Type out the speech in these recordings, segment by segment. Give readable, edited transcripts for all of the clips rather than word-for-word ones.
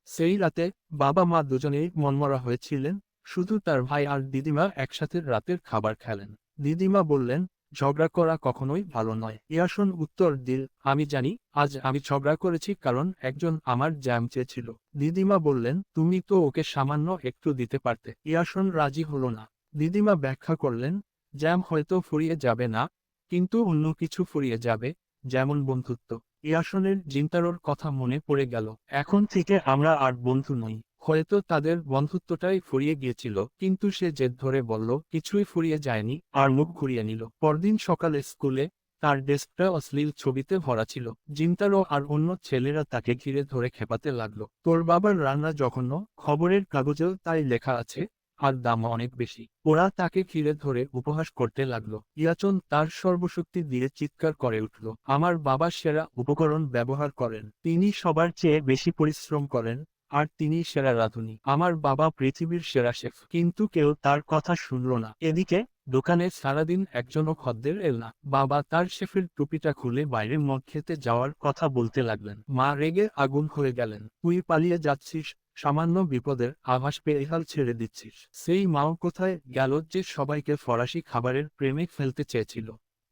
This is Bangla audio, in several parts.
সেই রাতে বাবা মা দুজনেই মনমরা হয়েছিলেন। শুধু তার ভাই আর দিদিমা একসাথে রাতের খাবার খেলেন। দিদিমা বললেন, ঝগড়া করা কখনোই ভালো নয়। ইয়াসন উত্তর দিল, আমি জানি, আজ আমি ঝগড়া করেছি কারণ একজন আমার জ্যাম চেয়েছিল। দিদিমা বললেন, তুমি তো ওকে সামান্য একটু দিতে পারতে। ইয়াসন রাজি হলো না। দিদিমা ব্যাখ্যা করলেন, জ্যাম হয়তো ফুরিয়ে যাবে না, কিন্তু অন্য কিছু ফুরিয়ে যাবে, যেমন বন্ধুত্ব। ইয়াসনের জিন্তারোর কথা মনে পড়ে গেল। এখন থেকে আমরা আর বন্ধু নই। হয়তো তাদের বন্ধুত্বটাই ফুরিয়ে গিয়েছিল, কিন্তু সে জেদ ধরে বলল কিছুই ফুরিয়ে যায়নি, আর মুখ ঘুরিয়ে নিল। পরদিন সকালে স্কুলে তার ডেস্কটা অশ্লীল ছবিতে ভরা ছিল। জিন্তারো আর অন্য ছেলেরা তাকে ঘিরে ধরে খেপাতে লাগলো, তোর বাবার রান্না জঘন্য, খবরের কাগজেও তাই লেখা আছে, আর দাম অনেক বেশি। ওরা তাকে ঘিরে ধরে উপহাস করতে লাগলো। ইয়াচন তার সর্বশক্তি দিয়ে চিৎকার করে উঠল, আমার বাবা সেরা উপকরণ ব্যবহার করেন, তিনি সবার চেয়ে বেশি পরিশ্রম করেন, আর তিনি সেরা রাঁধুনি। আমার বাবা পৃথিবীর সেরা শেফ। কিন্তু কেউ তার কথা শুনল না। এদিকে দোকানে সারাদিন একজনও খদ্দের এল না। বাবা তার শেফের টুপিটা খুলে বাইরে মদ খেতে যাওয়ার কথা বলতে লাগলেন। মা রেগে আগুন হয়ে গেলেন, তুই পালিয়ে যাচ্ছিস, সামান্য বিপদের আভাস পেয়ে হাল ছেড়ে দিচ্ছিস। সেই মাও কোথায় গেল যে সবাইকে ফরাসি খাবারের প্রেমে ফেলতে চেয়েছিল।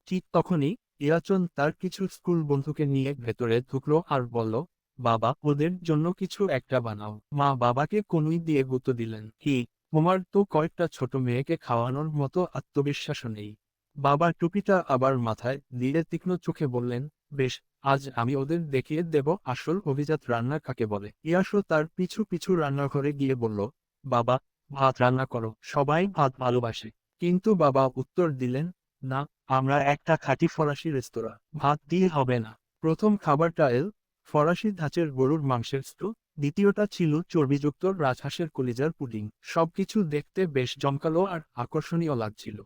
ঠিক তখনই ইয়াচন তার কিছু স্কুল বন্ধুকে নিয়ে ভেতরে ঢুকলো আর বলল, বাবা, ওদের জন্য কিছু একটা বানাও। মা বাবাকে কনুই দিয়ে গুঁতো দিলেন, কি, তোমার তো কয়েকটা ছোট মেয়েকে খাওয়ানোর মতো আত্মবিশ্বাসও নেই। বাবা টুপিটা আবার মাথায় দিয়ে তীক্ষ্ণ চোখে বললেন, বেশ, আজ আমি ওদের দেখিয়ে দেব আসল অভিজাত রান্না কাকে বলে। ইয়াসও তার পিছু পিছু রান্নাঘরে গিয়ে বলল, বাবা, ভাত রান্না করো, সবাই ভাত ভালোবাসে। কিন্তু বাবা উত্তর দিলেন, না, আমরা একটা খাঁটি ফরাসি রেস্তোরাঁ, ভাত দিয়ে হবে না। প্রথম খাবারটা এল, ফরাসি ধাঁচের গরুর মাংসের স্টু। দ্বিতীয়টা ছিল চর্বিযুক্ত রাজহাঁসের কলিজার পুডিং। সবকিছু দেখতে বেশ জমকালো আর আকর্ষণীয় লাগছিল।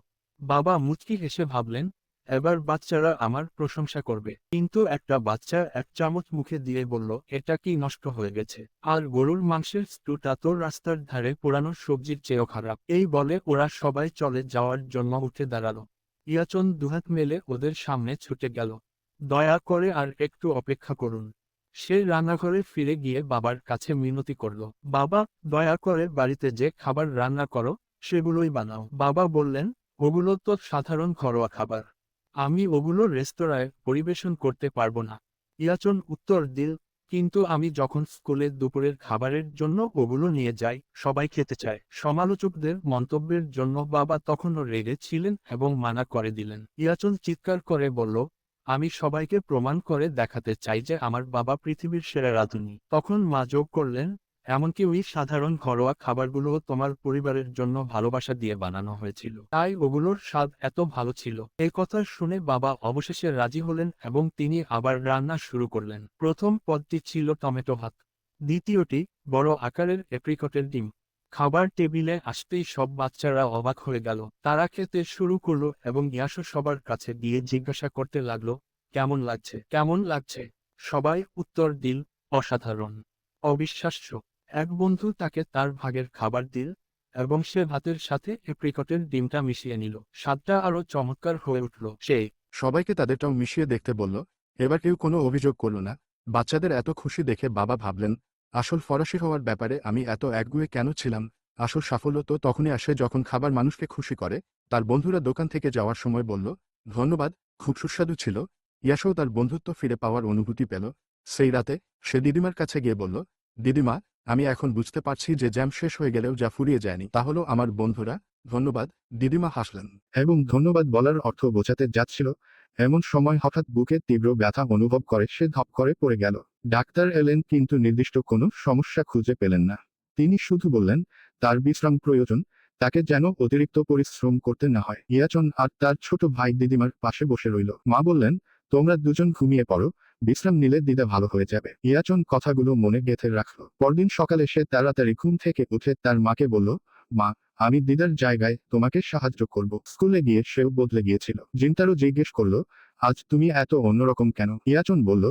বাবা মুচকি হেসে ভাবলেন, এবার বাচ্চারা আমার প্রশংসা করবে। কিন্তু একটা বাচ্চা এক চামচ মুখে দিয়ে বলল, এটা কি নষ্ট হয়ে গেছে? আর গরুর মাংসের স্টুটা তো রাস্তার ধারে পোড়ানো সবজির চেয়েও খারাপ। এই বলে ওরা সবাই চলে যাওয়ার জন্য উঠে দাঁড়ালো। ইয়াচন দুহাত মেলে ওদের সামনে ছুটে গেল, দয়া করে আর একটু অপেক্ষা করুন। সে রান্নাঘরে ফিরে গিয়ে বাবার কাছে মিনতি করল, বাবা, দয়া করে বাড়িতে যে খাবার রান্না করো সেগুলোই বানাও। বাবা বললেন, ওগুলো তো সাধারণ ঘরোয়া খাবার, আমি ওগুলো রেস্তোরাঁয় পরিবেশন করতে পারবো না। ইয়াচন উত্তর দিল, কিন্তু আমি যখন স্কুলে দুপুরের খাবারের জন্য ওগুলো নিয়ে যাই, সবাই খেতে চায়। সমালোচকদের মন্তব্যের জন্য বাবা তখনও রেগে ছিলেন এবং মানা করে দিলেন। ইয়াচন চিৎকার করে বলল, আমি সবাইকে প্রমাণ করে দেখাতে চাই যে আমার বাবা পৃথিবীর সেরা রাঁধুনি। তখন মা যোগ করলেন, এমনকি ওই সাধারণ ঘরোয়া খাবারগুলোও তোমার পরিবারের জন্য ভালোবাসা দিয়ে বানানো হয়েছিল, তাই ওগুলোর স্বাদ এত ভালো ছিল। এই কথা শুনে বাবা অবশেষে রাজি হলেন এবং তিনি আবার রান্না শুরু করলেন। প্রথম পদটি ছিল টমেটো ভাত। দ্বিতীয়টি বড় আকারের এপ্রিকটের ডিম। খাবার টেবিলে আসতেই সব বাচ্চারা অবাক হয়ে গেল। তারা খেতে শুরু করলো এবং ইয়াশো সবার কাছে গিয়ে জিজ্ঞাসা করতে লাগলো, কেমন লাগছে, কেমন লাগছে? সবাই উত্তর দিল, অসাধারণ, অবিশ্বাস্য। এক বন্ধু তাকে তার ভাগের খাবার দিল এবং সে ভাতের সাথে এপ্রিকটের ডিমটা মিশিয়ে নিল। স্বাদটা আরো চমৎকার হয়ে উঠল। সে সবাইকে তাদেরটাও মিশিয়ে দেখতে বলল। এবার কেউ কোনো অভিযোগ করল না। বাচ্চাদের এত খুশি দেখে বাবা ভাবলেন, আসল ফরাসি হওয়ার ব্যাপারে আমি এত একগুঁয়ে কেন ছিলাম। আসল সাফল্য তো তখনই আসে যখন খাবার মানুষকে খুশি করে। তার বন্ধুরা দোকান থেকে যাওয়ার সময় বলল, ধন্যবাদ, খুব সুস্বাদু ছিল। ইয়াসও তার বন্ধুত্ব ফিরে পাওয়ার অনুভূতি পেল। সেই রাতে সে দিদিমার কাছে গিয়ে বলল, দিদিমা, আমি এখন বুঝতে পারছি যে জ্যাম শেষ হয়ে গেলেও যা ফুরিয়ে যায়নি তা হলো আমার বন্ধুরা। ধন্যবাদ। দিদিমা হাসলেন এবং ধন্যবাদ বলার অর্থ বোঝাতে যাচ্ছিল। এমন সময় হঠাৎ বুকে তীব্র ব্যথা অনুভব করে সে ধপ করে পড়ে গেল। ডাক্তার এলেন কিন্তু নির্দিষ্ট কোনো সমস্যা খুঁজে পেলেন না। তিনি শুধু বললেন, তার বিশ্রাম প্রয়োজন, তাকে যেন অতিরিক্ত পরিশ্রম করতে না হয়। ইয়াচন আর তার ছোট ভাই দিদিমার পাশে বসে রইল। মা বললেন, তোমরা দুজন ঘুমিয়ে পড়ো, বিশ্রাম নিলে দিদা ভালো হয়ে যাবে। ইয়াচন কথাগুলো মনে গেঁথে রাখল। পরদিন সকালে সে তাড়াতাড়ি ঘুম থেকে উঠে তার মাকে বলল, মা, আমি দিদার জায়গায় তোমাকে সাহায্য করব। স্কুলে গিয়ে সেও বদলে গিয়েছিল। জিন্তারও জিজ্ঞেস করলো, আজ তুমি এত অন্যরকম কেন? ইয়াচন বলল,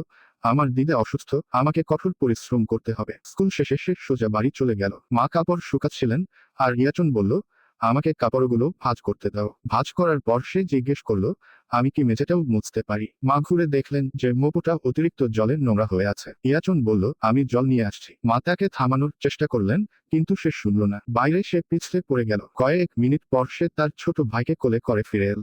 আমার দিদা অসুস্থ, আমাকে কঠোর পরিশ্রম করতে হবে। স্কুল শেষে সে সোজা বাড়ি চলে গেল। মা কাপড় শুকাচ্ছিলেন আর ইয়াচন বলল, আমাকে কাপড়গুলো ভাঁজ করতে দাও। ভাঁজ করার পর সে জিজ্ঞেস করলো, আমি কি মেঝেটাও মুছতে পারি? মা ঘুরে দেখলেন যে মোপুটা অতিরিক্ত জলে নোংরা হয়ে আছে। ইয়াচন বলল, আমি জল নিয়ে আসছি। মা তাকে থামানোর চেষ্টা করলেন, কিন্তু সে শুনল না। বাইরে সে পিছলে পড়ে গেল। কয়েক মিনিট পর সে তার ছোট ভাইকে কোলে করে ফিরে এল।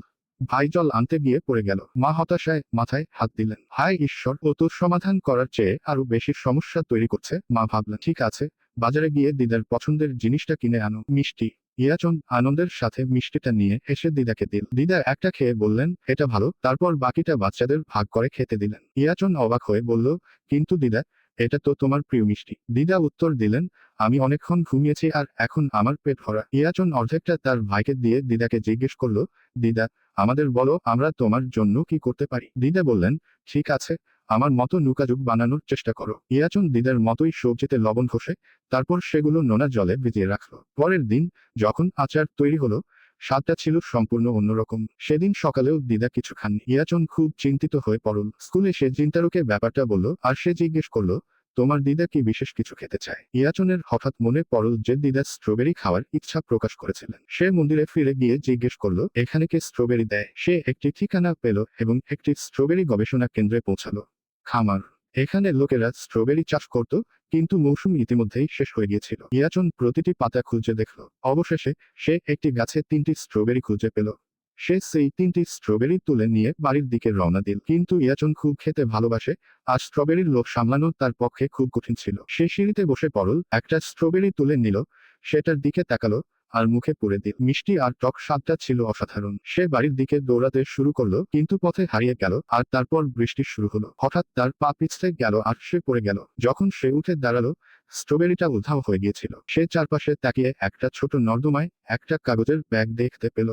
ভাই জল আনতে গিয়ে পড়ে গেল। মা হতাশায় মাথায় হাত দিলেন। হায় ঈশ্বর, ও তো সমাধান করার চেয়ে আরো বেশি সমস্যা তৈরি করছে। মা ভাবলেন, ঠিক আছে, বাজারে গিয়ে দিদার পছন্দের জিনিসটা কিনে আনো। মিষ্টি। ইয়াচন আনন্দের সাথে মিষ্টিটা নিয়ে এসে দিদাকে দিল। দিদা একটা খেয়ে বললেন, এটা ভালো। তারপর বাকিটা বাচ্চাদের ভাগ করে খেতে দিলেন। ইয়াচন অবাক হয়ে বলল, কিন্তু দিদা, এটা তো তোমার প্রিয় মিষ্টি। দিদা উত্তর দিলেন, আমি অনেকক্ষণ ঘুমিয়েছি আর এখন আমার পেট ভরা। ইয়াচন অর্ধেকটা তার ভাইকে দিয়ে দিদাকে জিজ্ঞেস করলো, দিদা, আমাদের বলো আমরা তোমার জন্য কি করতে পারি? দিদা বললেন, ঠিক আছে, আমার মতো নুকাজুক বানানোর চেষ্টা করো। ইয়াচন দিদার মতোই সবজিতে লবণ ঘষে তারপর সেগুলো নোনা জলে ভিজিয়ে রাখলো। পরের দিন যখন আচার তৈরি হলো, স্বাদটা ছিল সম্পূর্ণ অন্যরকম। সেদিন সকালেও দিদা কিছু খাননি। ইয়াচন খুব চিন্তিত হয়ে পড়ল। স্কুলে সে জিন্তারোকে ব্যাপারটা বলল আর সে জিজ্ঞেস করলো, তোমার দিদা কি বিশেষ কিছু খেতে চায়? ইয়াচনের হঠাৎ মনে পড়ল যে দিদা স্ট্রবেরি খাওয়ার ইচ্ছা প্রকাশ করেছিলেন। সে মন্দিরে ফিরে গিয়ে জিজ্ঞেস করলো, এখানে কে স্ট্রবেরি দেয়? সে একটি ঠিকানা পেল এবং একটি স্ট্রবেরি গবেষণা কেন্দ্রে পৌঁছালো। খামার। এখানে লোকেরা স্ট্রবেরি চাষ করত, কিন্তু মৌসুম ইতিমধ্যেই শেষ হয়ে গিয়েছিল। ইয়াচন প্রতিটি পাতা খুঁজে দেখল। অবশেষে সে একটি গাছে 3টি স্ট্রবেরি খুঁজে পেল। সে সেই 3টি স্ট্রবেরি তুলে নিয়ে বাড়ির দিকে রওনা দিল। কিন্তু ইয়াচন খুব খেতে ভালোবাসে, আর স্ট্রবেরির লোভ সামলানো তার পক্ষে খুব কঠিন ছিল। সে সিঁড়িতে বসে পড়ল, একটা স্ট্রবেরি তুলে নিল, সেটার দিকে তাকালো, আর মুখে পুরে দিল। মিষ্টি আর টক স্বাদটা ছিল অসাধারণ। সে বাড়ির দিকে দৌড়াতে শুরু করলো, কিন্তু পথে হারিয়ে গেল। আর তারপর বৃষ্টি শুরু হলো। হঠাৎ তার পা পিছলে গেল আর সে পড়ে গেল। যখন সে উঠে দাঁড়ালো, স্ট্রবেরিটা উধাও হয়ে গিয়েছিল। সে চারপাশে তাকিয়ে একটা ছোট নর্দমায় একটা কাগজের ব্যাগ দেখতে পেল।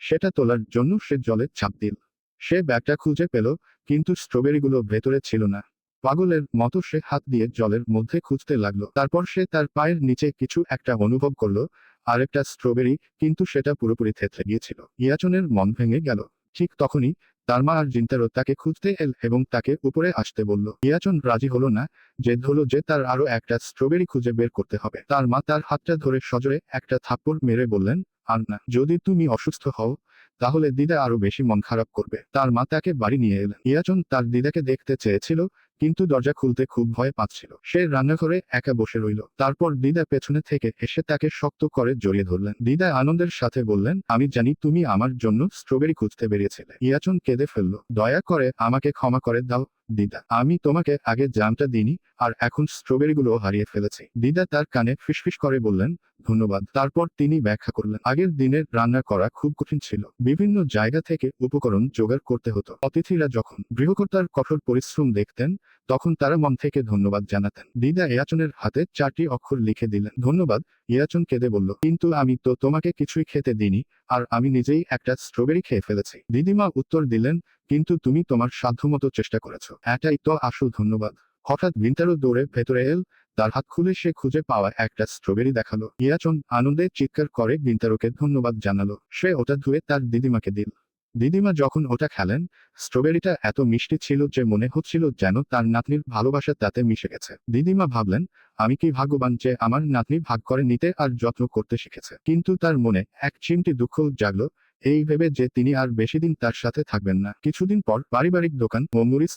সেটা তোলার জন্য সে জলে ঝাঁপ দিল। সে ব্যাগটা খুঁজে পেল, কিন্তু স্ট্রবেরিগুলো ভেতরে ছিল না। পাগলের মতো সে হাত দিয়ে জলের মধ্যে খুঁজতে লাগলো। তারপর সে তার পায়ের নিচে কিছু একটা অনুভব করলো, আরেকটা স্ট্রবেরি, কিন্তু সেটা পুরোপুরি থেতলে গিয়েছিল। ইয়াচনের মন ভেঙে গেল। ঠিক তখনই তার মা আর জিন্তারো তাকে খুঁজতে এল এবং তাকে উপরে আসতে বলল। ইয়াচন রাজি হলো না, জেদ হলো যে তার আরো একটা স্ট্রবেরি খুঁজে বের করতে হবে। তার মা তার হাতটা ধরে সজোরে একটা থাপ্পড় মেরে বললেন, আর না, যদি তুমি অসুস্থ হও তাহলে দিদা আরো বেশি মন খারাপ করবে। তার মা তাকে বাড়ি নিয়ে এলেন। ইয়াচন তার দিদাকে দেখতে চেয়েছিল, কিন্তু দরজা খুলতে খুব ভয় পাচ্ছিল। সে রান্নাঘরে একা বসে রইল। তারপর দিদা পেছনে থেকে এসে তাকে শক্ত করে জড়িয়ে ধরলেন। দিদা আনন্দের সাথে বললেন, আমি জানি তুমি আমার জন্য স্ট্রবেরি খুঁজতে বেরিয়েছিলে। ইয়াচন কেঁদে ফেলল। দয়া করে আমাকে ক্ষমা করে দাও দিদা, আমি তোমাকে আগে জামটা দিইনি, আর এখন স্ট্রবেরিগুলো হারিয়ে ফেলেছি। দিদা তার কানে ফিসফিস করে বললেন, ধন্যবাদ। তারপর তিনি ব্যাখ্যা করলেন, আগের দিনের রান্না করা খুব কঠিন ছিল। বিভিন্ন জায়গা থেকে উপকরণ জোগাড় করতে হতো। অতিথিরা যখন গৃহকর্তার কঠোর পরিশ্রম দেখতেন, তখন তারা মন থেকে ধন্যবাদ জানাতেন। দিদা ইয়াচনের হাতে 4টি অক্ষর লিখে দিলেন। ধন্যবাদ। ইয়াচন কেঁদে বলল, কিন্তু আমি তো তোমাকে কিছুই খেতে দিইনি, আর আমি নিজেই একটা স্ট্রবেরি খেয়ে ফেলেছি। দিদিমা উত্তর দিলেন, কিন্তু তুমি তোমার সাধ্যমতো চেষ্টা করেছ, এটাই তো আসল ধন্যবাদ। হঠাৎ বিন্তারো দৌড়ে ভেতরে এল। তার হাত খুলে সে খুঁজে পাওয়া একটা স্ট্রবেরি দেখালো। ইয়াচন আনন্দে চিৎকার করে বিন্তারোকে ধন্যবাদ জানালো। সে ওটা ধুয়ে তার দিদিমাকে দিল। দিদিমা যখন ওটা খেলেন, স্ট্রবেরিটা এত মিষ্টি ছিল যে মনে হচ্ছিল যেন তার নাতনির ভালোবাসা তাতে মিশে গেছে। দিদিমা ভাবলেন, আমি কি ভাগ্যবান যে আমার নাতনি ভাগ করে নিতে আর যত্ন করতে শিখেছে। কিন্তু তার মনে এক চিমটি দুঃখ জাগলো, এই ভেবে যে তিনি আর বেশি দিন তার সাথে থাকবেন না। কিছুদিন পর পারিবারিক দোকান ও মরিস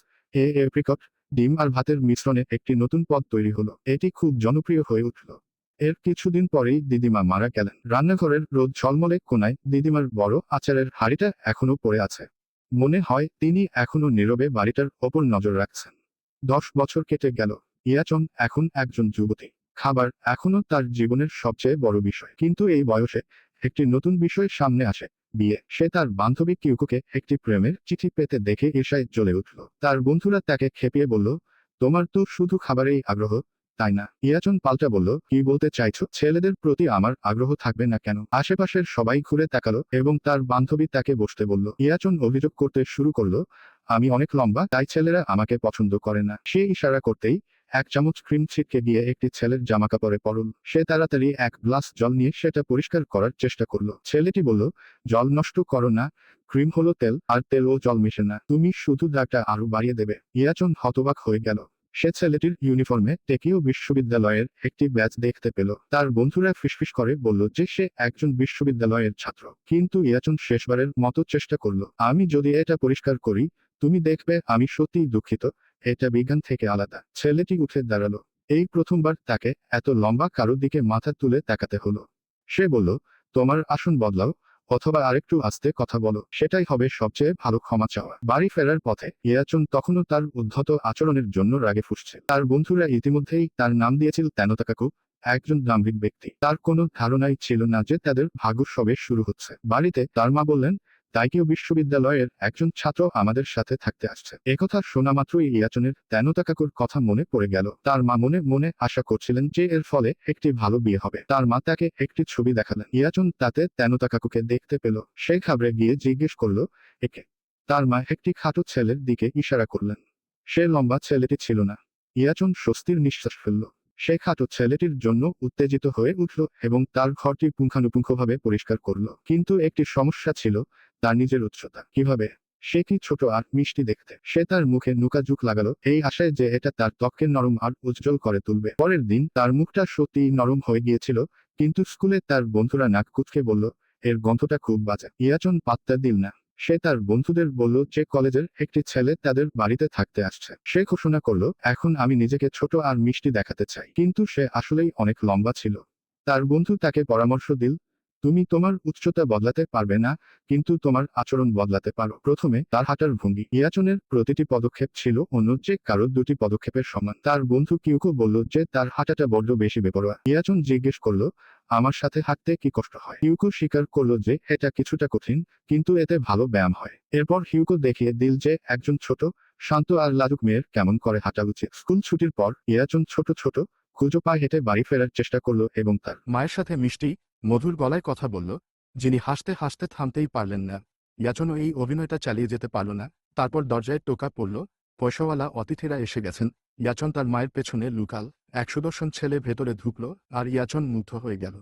এপ্রিকট, ডিম আর ভাতের মিশ্রণে একটি নতুন পদ তৈরি হলো। এটি খুব জনপ্রিয় হয়ে উঠল। এর কিছুদিন পরেই দিদিমা মারা গেলেন। রান্নাঘরের রোদ ঝলমলে কোনায় দিদিমার বড় আচারের হাঁড়িটা এখনো পড়ে আছে। মনে হয় তিনি এখনো নীরবে বাড়িটার ওপর নজর রাখছেন। 10 বছর কেটে গেল। ইয়াচন এখন একজন যুবতী। খাবার এখনো তার জীবনের সবচেয়ে বড় বিষয়। কিন্তু এই বয়সে একটি নতুন বিষয় সামনে আসে, বিয়ে। সে তার বান্ধবী কিউকোকে একটি প্রেমের চিঠি পেতে দেখে ঈর্ষায় জ্বলে উঠল। তার বন্ধুরা তাকে খেপিয়ে বলল, তোমার তো শুধু খাবারেই আগ্রহ, তাই না? ইয়াচন পাল্টা বলল, কি বলতে চাইছো? ছেলেদের প্রতি আমার আগ্রহ থাকবে না কেন? আশেপাশের সবাই ঘুরে তাকালো এবং তার বান্ধবী তাকে বসতে বলল। ইয়াচন অভিযোগ করতে শুরু করলো, আমি অনেক লম্বা, তাই ছেলেরা আমাকে পছন্দ করে না। সে ইশারা করতেই 1 চামচ ক্রিম ছিটকে গিয়ে একটি ছেলের জামাকাপড়ে পড়ল। সে তাড়াতাড়ি 1 গ্লাস জল নিয়ে সেটা পরিষ্কার করার চেষ্টা করলো। ছেলেটি বলল, জল নষ্ট করো না, ক্রিম হলো তেল, আর তেল ও জল মিশে না, তুমি শুধু দাগটা আরো বাড়িয়ে দেবে। ইয়াচন হতবাক হয়ে গেল। সে ছেলেটির ইউনিফর্মে টোকিও বিশ্ববিদ্যালয়ের একটি ব্যাজ দেখতে পেল। তার বন্ধুরা ফিসফিস করে বলল যে সে একজন বিশ্ববিদ্যালয়ের ছাত্র। কিন্তু ইয়াচুন শেষবারের মতো চেষ্টা করল, আমি যদি এটা পরিষ্কার করি, তুমি দেখবে আমি সত্যিই দুঃখিত, এটা বিজ্ঞান থেকে আলাদা। ছেলেটি উঠে দাঁড়ালো। এই প্রথমবার তাকে এত লম্বা কারোর দিকে মাথা তুলে তাকাতে হলো। সে বলল, তোমার আসন বদলাও, অথবা আরেকটু আস্তে কথা বলো, সেটাই হবে সবচেয়ে ভালো ক্ষমা চাওয়া। বাড়ি ফেরার পথে ইয়াচুন তখনও তার উদ্ধত আচরণের জন্য রাগে ফুঁসছে। তার বন্ধুরা ইতিমধ্যেই তার নাম দিয়েছিল তেনোতাকাকু, একজন দাম্ভিক ব্যক্তি। তার কোনো ধারণাই ছিল না যে তাদের ভাগ্য সবে শুরু হচ্ছে। বাড়িতে তার মা বললেন, তাইকিও বিশ্ববিদ্যালয়ের একজন ছাত্র আমাদের সাথে থাকতে আসছে। একথা শোনা মাত্রই ইয়াচনের তেনোতাকাকুর কথা মনে পড়ে গেল। তার মা মনে মনে আশা করছিলেন যে এর ফলে একটি ভালো বিয়ে হবে। তার মা তাকে একটি ছবি দেখালেন। ইয়াচন তাতে তেনোতাকাকুকে দেখতে পেল। সে ঘাবড়ে গিয়ে জিজ্ঞেস করল, একে? তার মা একটি খাটো ছেলের দিকে ইশারা করলেন। সে লম্বা ছেলেটি ছিল না। ইয়াচন স্বস্তির নিঃশ্বাস ফেলল। সে খাটো ছেলেটির জন্য উত্তেজিত হয়ে উঠল এবং তার ঘরটি পুঙ্খানুপুঙ্খভাবে পরিষ্কার করল। কিন্তু একটি সমস্যা ছিল, তার নিজের উচ্চতা। কিভাবে? সে কি ছোট আর মিষ্টি দেখতে? সে তার মুখে নুকাঝুঁক লাগালো, এই আশায় যে এটা তার ত্বককে নরম আর উজ্জ্বল করে তুলবে। পরের দিন তার মুখটা সত্যিই নরম হয়ে গিয়েছিল, কিন্তু স্কুলে তার বন্ধুরা নাক কুচকে বলল, এর গন্ধটা খুব বাজে। ইয়াচন পাত্তা দিল না। সে তার বন্ধুদের বলল যে কলেজের একটি ছেলে তাদের বাড়িতে থাকতে আসছে। সে ঘোষণা করল, এখন আমি নিজেকে ছোট আর মিষ্টি দেখাতে চাই। কিন্তু সে আসলেই অনেক লম্বা ছিল। তার বন্ধু তাকে পরামর্শ দিল, তুমি তোমার উচ্চতা বদলাতে পারবে না, কিন্তু তোমার আচরণ বদলাতে পারো। প্রথমে তার হাঁটার ভঙ্গি। ইয়াচনের প্রতিটি পদক্ষেপ ছিল অন্য যে কারোর দুটি পদক্ষেপের সমান। তার বন্ধু কিউকো বলল যে তার হাঁটাটা বড্ড বেশি বেপরোয়া। ইয়াচন জিজ্ঞেস করল, আমার সাথে হাঁটতে কি কষ্ট হয়? হিউকো স্বীকার করল যে এটা কিছুটা কঠিন, কিন্তু এতে ভালো ব্যায়াম হয়। এরপর হিউকো দেখিয়ে দিল যে একজন ছোট, শান্ত আর লাজুক মেয়ের কেমন করে হাঁটা উচিত। স্কুল ছুটির পর ইয়াচন ছোট ছোট খুঁজো পায়ে হেঁটে বাড়ি ফেরার চেষ্টা করল এবং তার মায়ের সাথে মিষ্টি, মধুর গলায় কথা বলল, যিনি হাসতে হাসতে থামতেই পারলেন না। ইয়াচনও এই অভিনয়টা চালিয়ে যেতে পারল না। তারপর দরজায় টোকা পড়ল, পয়সাওয়ালা অতিথিরা এসে গেছেন। ইয়াচন তার মায়ের পেছনে লুকাল। এক সুদর্শন ছেলে ভেতরে ঢুকল, আর ইয়াচন মুগ্ধ হয়ে গেল।